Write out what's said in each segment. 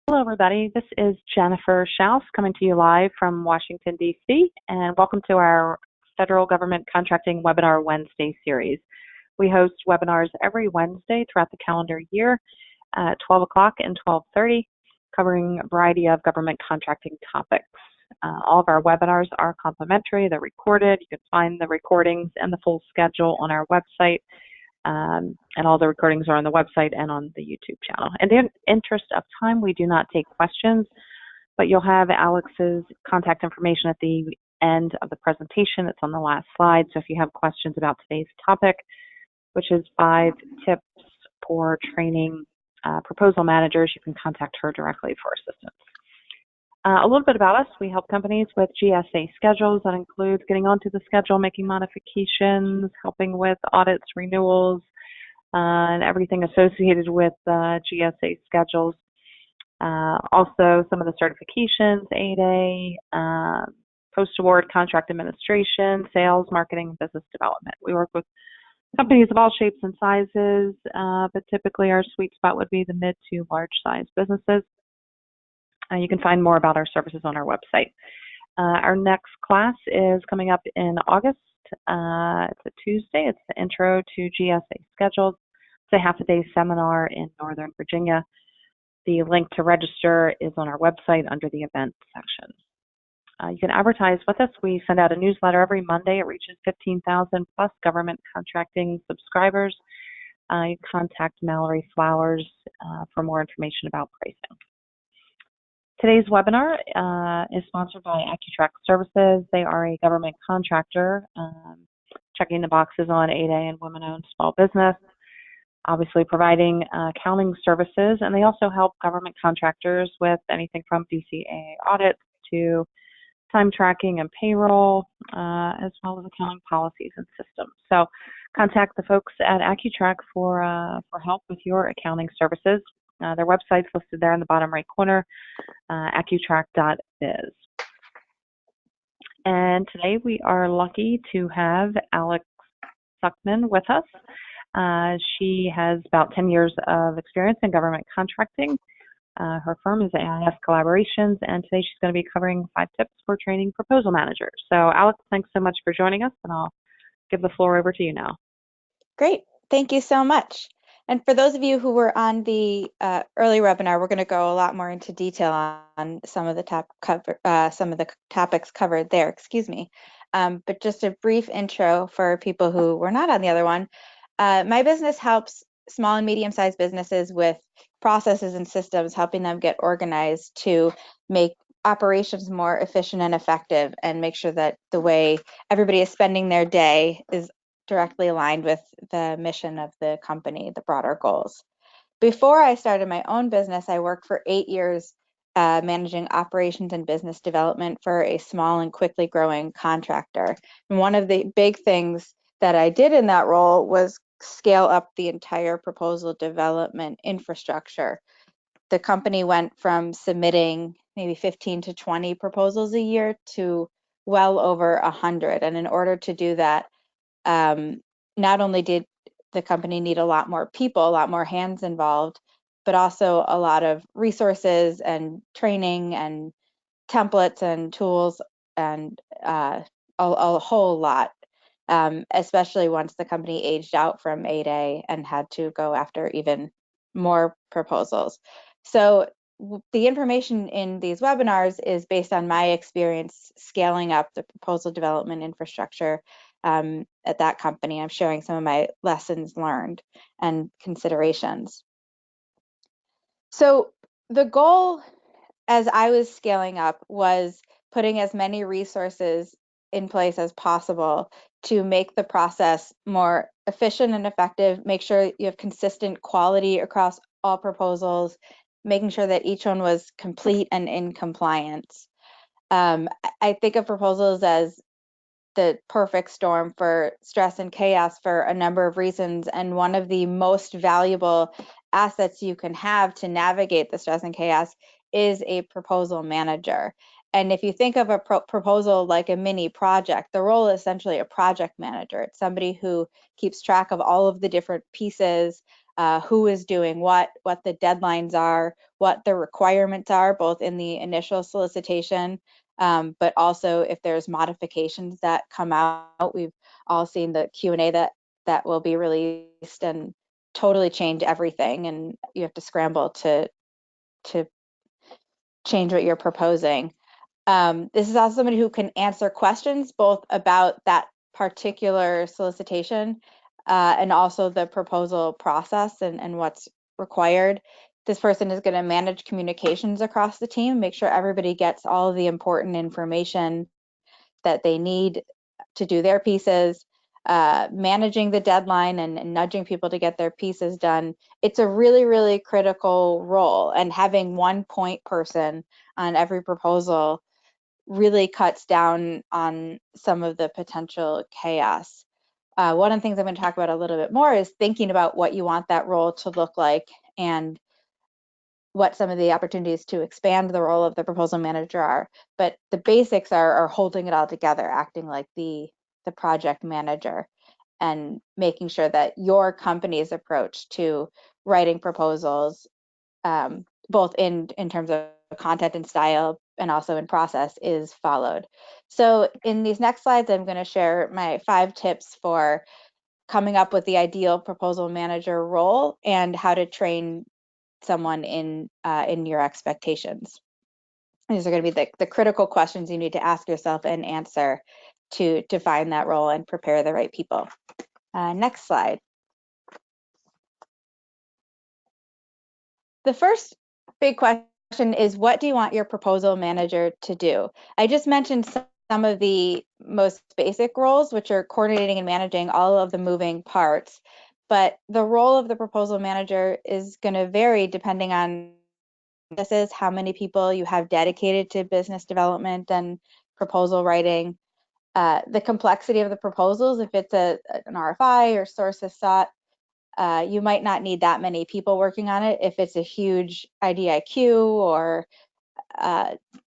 Hello, everybody. This is Jennifer Schaus coming to you live from Washington, D.C., and welcome to our Federal Government Contracting Webinar Wednesday series. We host webinars every Wednesday throughout the calendar year at 12 o'clock and 12:30, covering a variety of government contracting topics. All of our webinars are complimentary. They're recorded. You can find the recordings and the full schedule on our website. And all the recordings are on the website and on the YouTube channel. In the interest of time, we do not take questions, but you'll have Alex's contact information at the end of the presentation. It's on the last slide. So if you have questions about today's topic, which is 5 tips for training proposal managers, you can contact her directly for assistance. A little bit about us. We help companies with GSA schedules. That includes getting onto the schedule, making modifications, helping with audits, renewals, and everything associated with GSA schedules. Also, some of the certifications, 8A, post-award contract administration, sales, marketing, business development. We work with companies of all shapes and sizes, but typically our sweet spot would be the mid to large size businesses. You can find more about our services on our website. Our next class is coming up in August. It's a Tuesday. It's the Intro to GSA Schedules. It's a half-a-day seminar in Northern Virginia. The link to register is on our website under the events section. You can advertise with us. We send out a newsletter every Monday. It reaches 15,000 plus government contracting subscribers. You contact Mallory Flowers for more information about pricing. Today's webinar is sponsored by AccuTrack Services. They are a government contractor checking the boxes on 8A and women-owned small business, obviously providing accounting services, and they also help government contractors with anything from DCAA audits to time tracking and payroll, as well as accounting policies and systems. So contact the folks at AccuTrack for help with your accounting services. Their website's listed there in the bottom right corner, accutrack.biz. And today we are lucky to have Alex Suckman with us. She has about 10 years of experience in government contracting. Her firm is AIS Collaborations, and today she's going to be covering 5 tips for training proposal managers. So Alex, thanks so much for joining us, and I'll give the floor over to you now. Great. Thank you so much. And for those of you who were on the early webinar, we're going to go a lot more into detail on some of the topics covered there. Excuse me. But just a brief intro for people who were not on the other one. My business helps small and medium-sized businesses with processes and systems, helping them get organized to make operations more efficient and effective, and make sure that the way everybody is spending their day is directly aligned with the mission of the company, the broader goals. Before I started my own business, I worked for 8 years managing operations and business development for a small and quickly growing contractor. And one of the big things that I did in that role was scale up the entire proposal development infrastructure. The company went from submitting maybe 15 to 20 proposals a year to well over 100. And in order to do that, not only did the company need a lot more people, a lot more hands involved, but also a lot of resources and training and templates and tools and a whole lot, especially once the company aged out from 8A and had to go after even more proposals. So the information in these webinars is based on my experience scaling up the proposal development infrastructure at that company. I'm sharing some of my lessons learned and considerations. So the goal as I was scaling up was putting as many resources in place as possible to make the process more efficient and effective, make sure you have consistent quality across all proposals, making sure that each one was complete and in compliance. I think of proposals as the perfect storm for stress and chaos for a number of reasons. And one of the most valuable assets you can have to navigate the stress and chaos is a proposal manager. And if you think of a proposal like a mini project, the role is essentially a project manager. It's somebody who keeps track of all of the different pieces, who is doing what the deadlines are, what the requirements are, both in the initial solicitation, but also if there's modifications that come out. We've all seen the Q&A that will be released and totally change everything, and you have to scramble to change what you're proposing. This is also somebody who can answer questions both about that particular solicitation and also the proposal process and what's required. This person is going to manage communications across the team, make sure everybody gets all of the important information that they need to do their pieces, managing the deadline and nudging people to get their pieces done. It's a really, really critical role, and having one point person on every proposal really cuts down on some of the potential chaos. One of the things I'm going to talk about a little bit more is thinking about what you want that role to look like and what some of the opportunities to expand the role of the proposal manager are. But the basics are holding it all together, acting like the project manager, and making sure that your company's approach to writing proposals, both in terms of content and style and also in process, is followed. So in these next slides, I'm going to share my 5 tips for coming up with the ideal proposal manager role and how to train someone in your expectations. These are going to be the critical questions you need to ask yourself and answer to find that role and prepare the right people. Next slide. The first big question is, what do you want your proposal manager to do? I just mentioned some of the most basic roles, which are coordinating and managing all of the moving parts, but the role of the proposal manager is going to vary depending on this is how many people you have dedicated to business development and proposal writing, the complexity of the proposals. If it's an RFI or sources sought, you might not need that many people working on it. If it's a huge IDIQ or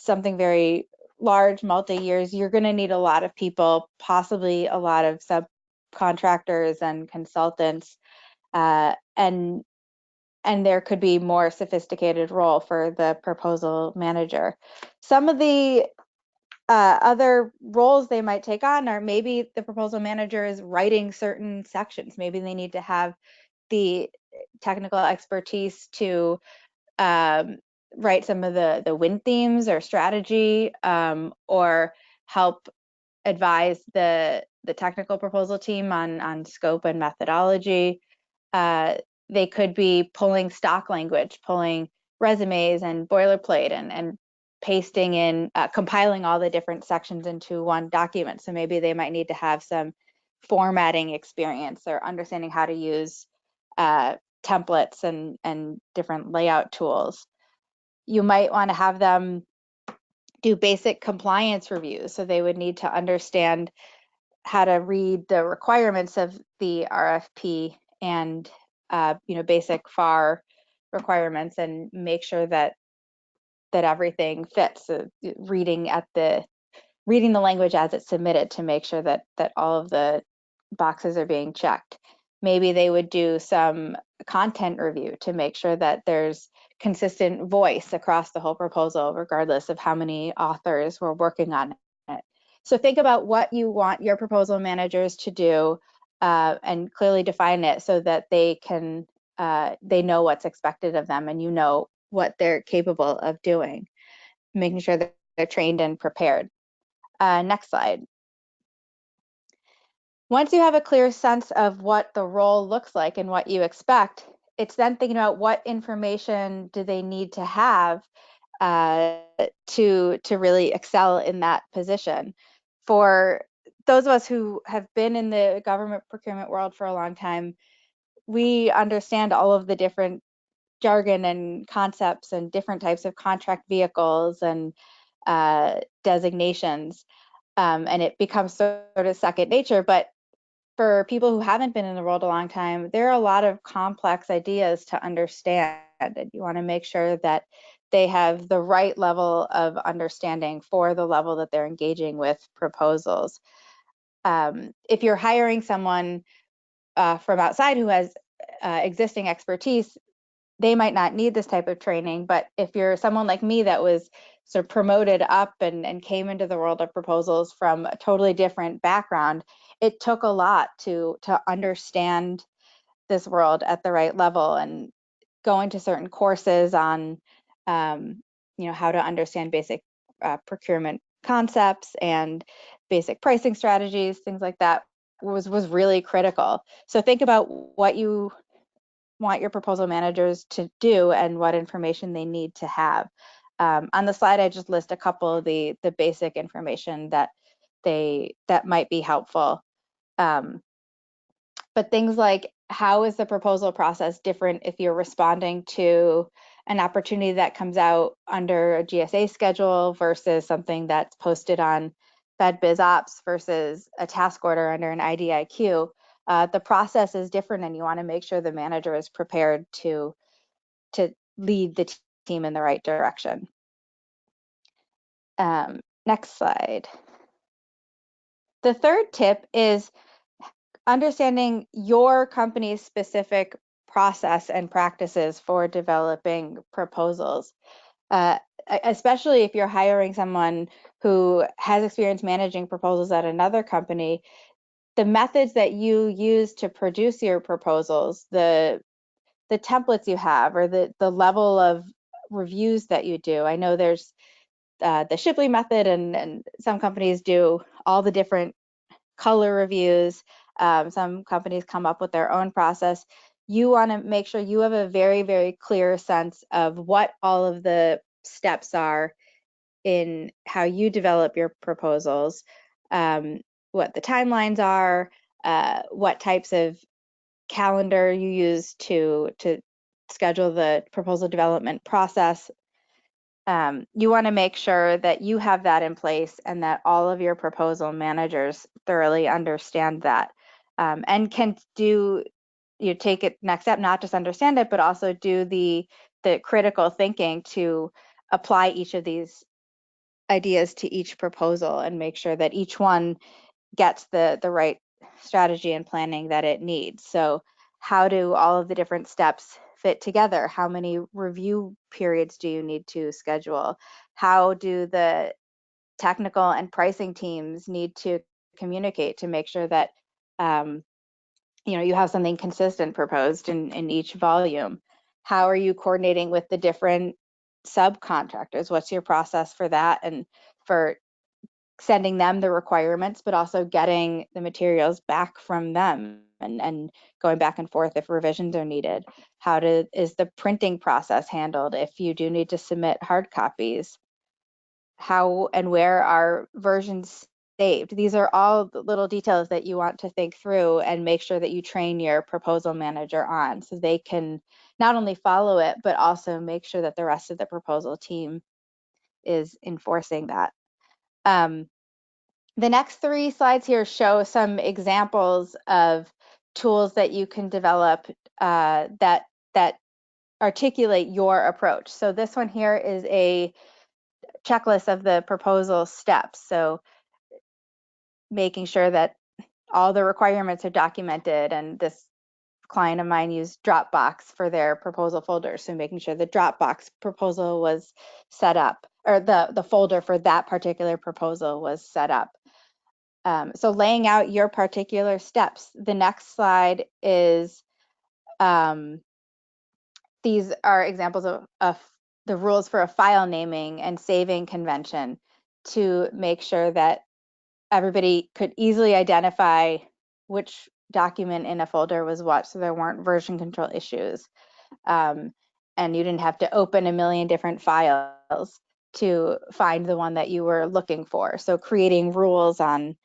something very large, multi-years, you're going to need a lot of people, possibly a lot of subcontractors and consultants, and there could be more sophisticated role for the proposal manager. Some of the other roles they might take on are, maybe the proposal manager is writing certain sections. Maybe they need to have the technical expertise to write some of the win themes or strategy, or help advise the technical proposal team on scope and methodology. They could be pulling stock language, pulling resumes and boilerplate and pasting in, compiling all the different sections into one document. So maybe they might need to have some formatting experience or understanding how to use templates and different layout tools. You might want to have them do basic compliance reviews. So they would need to understand how to read the requirements of the RFP and basic FAR requirements and make sure that everything fits. So reading the language as it's submitted to make sure that all of the boxes are being checked. Maybe they would do some content review to make sure that there's consistent voice across the whole proposal, regardless of how many authors were working on it. So think about what you want your proposal managers to do, and clearly define it so that they know what's expected of them, and you know what they're capable of doing, making sure that they're trained and prepared. Next slide. Once you have a clear sense of what the role looks like and what you expect, it's then thinking about what information do they need to have to really excel in that position. For those of us who have been in the government procurement world for a long time, we understand all of the different jargon and concepts and different types of contract vehicles and designations, and it becomes sort of second nature. But for people who haven't been in the world a long time, there are a lot of complex ideas to understand, and you want to make sure that they have the right level of understanding for the level that they're engaging with proposals. If you're hiring someone from outside who has existing expertise, they might not need this type of training. But if you're someone like me that was sort of promoted up and came into the world of proposals from a totally different background, it took a lot to understand this world at the right level, and going to certain courses on how to understand basic procurement concepts and basic pricing strategies, things like that was really critical. So think about what you want your proposal managers to do and what information they need to have. On the slide, I just list a couple of the basic information that might be helpful. But things like, how is the proposal process different if you're responding to an opportunity that comes out under a GSA schedule versus something that's posted on FedBizOps versus a task order under an IDIQ? The process is different, and you want to make sure the manager is prepared to lead the team in the right direction. Next slide. The third tip is understanding your company's specific process and practices for developing proposals, especially if you're hiring someone who has experience managing proposals at another company. The methods that you use to produce your proposals, the templates you have, or the level of reviews that you do. I know there's the Shipley method, and some companies do all the different color reviews. Some companies come up with their own process. You want to make sure you have a very, very clear sense of what all of the steps are in how you develop your proposals, what the timelines are, what types of calendar you use to schedule the proposal development process. You want to make sure that you have that in place and that all of your proposal managers thoroughly understand that, and can take it next step, not just understand it, but also do the critical thinking to apply each of these ideas to each proposal and make sure that each one gets the right strategy and planning that it needs. So how do all of the different steps fit together? How many review periods do you need to schedule? How do the technical and pricing teams need to communicate to make sure that you have something consistent proposed in each volume? How are you coordinating with the different subcontractors? What's your process for that, and for sending them the requirements, but also getting the materials back from them and going back and forth if revisions are needed? Is the printing process handled if you do need to submit hard copies? How and where are versions saved? These are all the little details that you want to think through and make sure that you train your proposal manager on, so they can not only follow it, but also make sure that the rest of the proposal team is enforcing that. The next 3 slides here show some examples of tools that you can develop that articulate your approach. So this one here is a checklist of the proposal steps. So making sure that all the requirements are documented, and this client of mine used Dropbox for their proposal folder. So making sure the Dropbox proposal was set up, or the folder for that particular proposal was set up. So laying out your particular steps. The next slide is, these are examples of the rules for a file naming and saving convention, to make sure that everybody could easily identify which document in a folder was what, so there weren't version control issues. And you didn't have to open a million different files to find the one that you were looking for. So creating rules on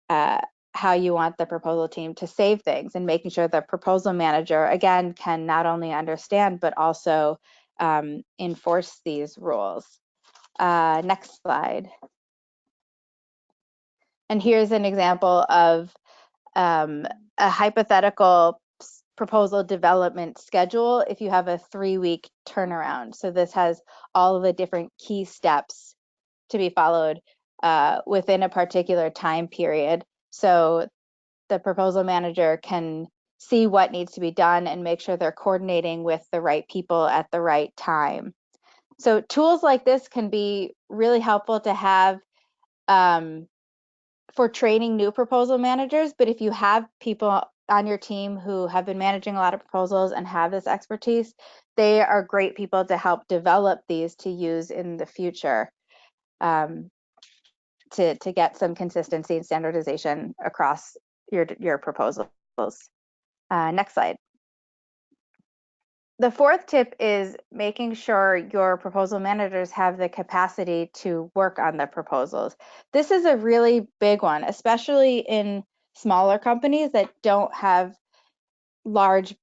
how you want the proposal team to save things, and making sure the proposal manager, again, can not only understand, but also enforce these rules. Next slide. And here's an example of a hypothetical proposal development schedule if you have a 3-week turnaround. So this has all of the different key steps to be followed within a particular time period. So the proposal manager can see what needs to be done and make sure they're coordinating with the right people at the right time. So tools like this can be really helpful to have for training new proposal managers, but if you have people on your team who have been managing a lot of proposals and have this expertise, they are great people to help develop these to use in the future, to get some consistency and standardization across your proposals. Next slide. The fourth tip is making sure your proposal managers have the capacity to work on the proposals. This is a really big one, especially in smaller companies that don't have large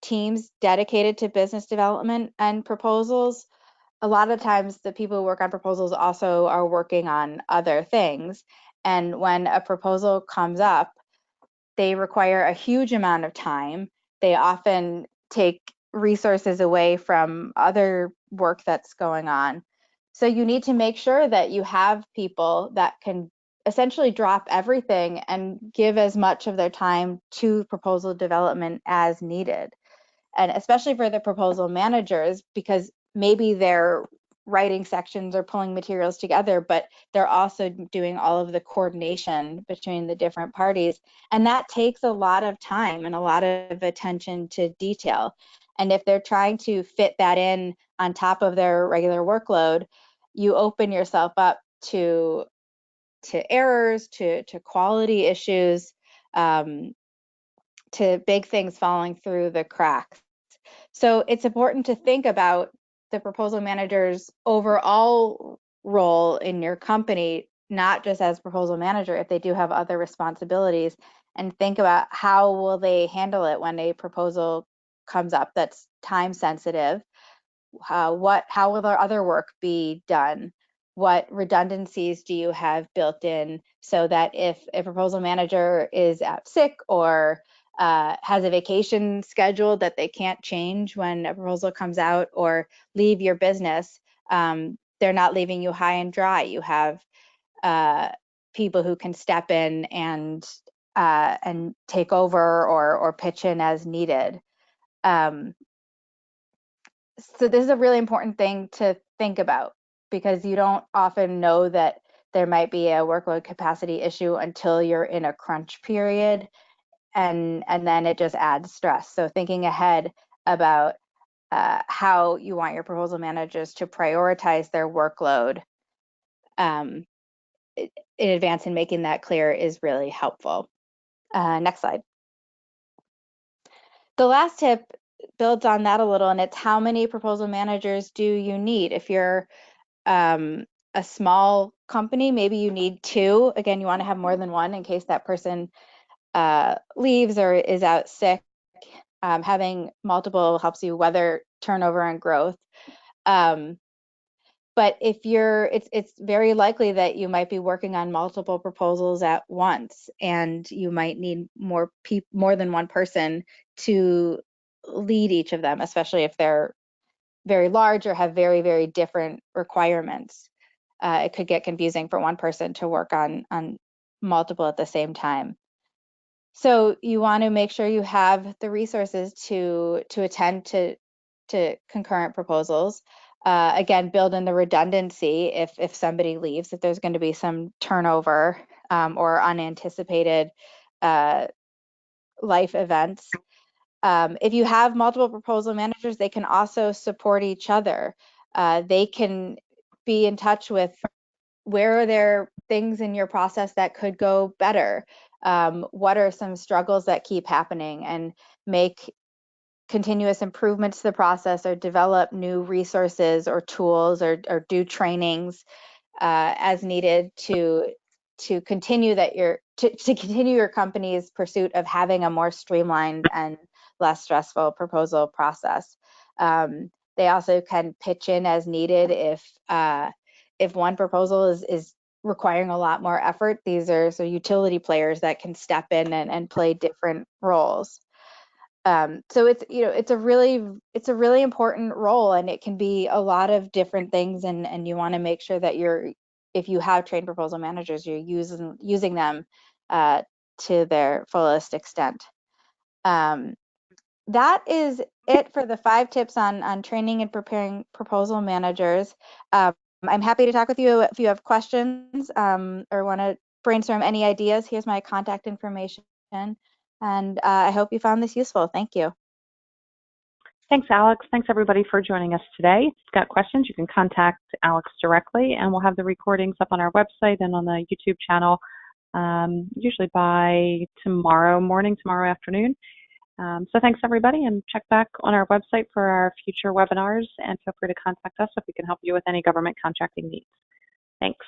teams dedicated to business development and proposals. A lot of times the people who work on proposals also are working on other things. And when a proposal comes up, they require a huge amount of time. They often take resources away from other work that's going on. So you need to make sure that you have people that can essentially drop everything and give as much of their time to proposal development as needed. And especially for the proposal managers, because maybe they're writing sections or pulling materials together, but they're also doing all of the coordination between the different parties. And that takes a lot of time and a lot of attention to detail. And if they're trying to fit that in on top of their regular workload, you open yourself up to errors, to quality issues, to big things falling through the cracks. So it's important to think about the proposal manager's overall role in your company, not just as proposal manager, if they do have other responsibilities, and think about how will they handle it when a proposal comes up that's time sensitive. How will their other work be done? What redundancies do you have built in so that if a proposal manager is out sick or has a vacation scheduled that they can't change when a proposal comes out or leave your business, they're not leaving you high and dry. You have people who can step in and take over or pitch in as needed. So this is a really important thing to think about, because you don't often know that there might be a workload capacity issue until you're in a crunch period, and then it just adds stress. So thinking ahead about how you want your proposal managers to prioritize their workload in advance and making that clear is really helpful. Next slide. The last tip builds on that a little, and it's how many proposal managers do you need? If you're a small company, maybe you need 2. Again, you want to have more than one in case that person leaves or is out sick. Having multiple helps you weather turnover and growth. But if it's very likely that you might be working on multiple proposals at once, and you might need more than one person to lead each of them, especially if they're very large or have very, very different requirements. It could get confusing for one person to work on multiple at the same time. So you want to make sure you have the resources to attend to concurrent proposals. Again, build in the redundancy if somebody leaves, if there's going to be some turnover or unanticipated life events. If you have multiple proposal managers, they can also support each other. They can be in touch with where are there things in your process that could go better? What are some struggles that keep happening, and make continuous improvements to the process, or develop new resources or tools, or do trainings as needed to continue continue your company's pursuit of having a more streamlined and less stressful proposal process. They also can pitch in as needed if one proposal is requiring a lot more effort. These are utility players that can step in and play different roles. So it's a really important role, and it can be a lot of different things, and you want to make sure that if you have trained proposal managers, you're using them to their fullest extent. That is it for the 5 tips on training and preparing proposal managers. I'm happy to talk with you if you have questions or want to brainstorm any ideas. Here's my contact information. And I hope you found this useful. Thank you. Thanks, Alex. Thanks, everybody, for joining us today. If you've got questions, you can contact Alex directly, and we'll have the recordings up on our website and on the YouTube channel usually by tomorrow morning, tomorrow afternoon. So thanks, everybody, and check back on our website for our future webinars, and feel free to contact us if we can help you with any government contracting needs. Thanks.